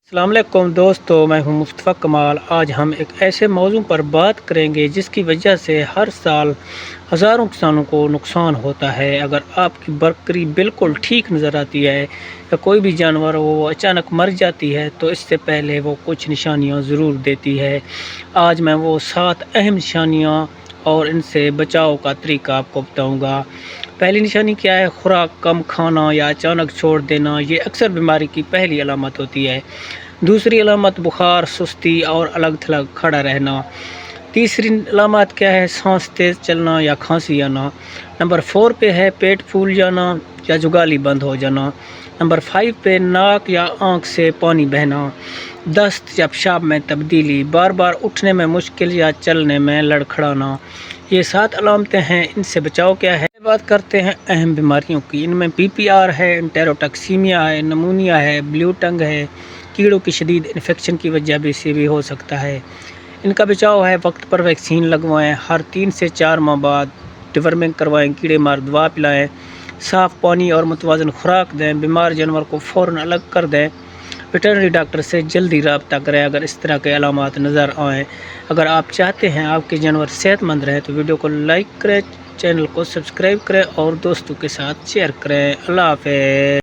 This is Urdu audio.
السلام علیکم دوستو، میں ہوں مصطفیٰ کمال۔ آج ہم ایک ایسے موضوع پر بات کریں گے جس کی وجہ سے ہر سال ہزاروں کسانوں کو نقصان ہوتا ہے۔ اگر آپ کی بکری بالکل ٹھیک نظر آتی ہے یا کوئی بھی جانور وہ اچانک مر جاتی ہے تو اس سے پہلے وہ کچھ نشانیاں ضرور دیتی ہے۔ آج میں وہ 7 اہم نشانیاں اور ان سے بچاؤ کا طریقہ آپ کو بتاؤں گا۔ پہلی نشانی کیا ہے؟ خوراک کم کھانا یا اچانک چھوڑ دینا، یہ اکثر بیماری کی پہلی علامت ہوتی ہے۔ دوسری علامت بخار، سستی اور الگ تھلگ کھڑا رہنا۔ تیسری علامات کیا ہے؟ سانس تیز چلنا یا کھانسی آنا۔ نمبر 4 پہ ہے پیٹ پھول جانا یا جگالی بند ہو جانا۔ نمبر 5 پہ ناک یا آنکھ سے پانی بہنا۔ دست یا پیشاب میں تبدیلی، بار بار اٹھنے میں مشکل یا چلنے میں لڑکھڑانا۔ یہ 7 علامتیں ہیں۔ ان سے بچاؤ کیا ہے؟ بات کرتے ہیں اہم بیماریوں کی۔ ان میں PPR ہے، انٹیروٹاکسیمیا ہے، نمونیا ہے، بلیو ٹنگ ہے، کیڑوں کی شدید انفیکشن کی وجہ سے بھی ہو سکتا ہے۔ ان کا بچاؤ ہے وقت پر ویکسین لگوائیں، ہر 3 سے 4 ماہ بعد ڈیورمنگ کروائیں، کیڑے مار دوا پلائیں، صاف پانی اور متوازن خوراک دیں، بیمار جانور کو فوراً الگ کر دیں، ویٹرنری ڈاکٹر سے جلدی رابطہ کریں اگر اس طرح کے علامات نظر آئیں۔ اگر آپ چاہتے ہیں آپ کے جانور صحت مند رہیں تو ویڈیو کو لائک کریں، چینل کو سبسکرائب کریں اور دوستوں کے ساتھ شیئر کریں۔ اللہ حافظ۔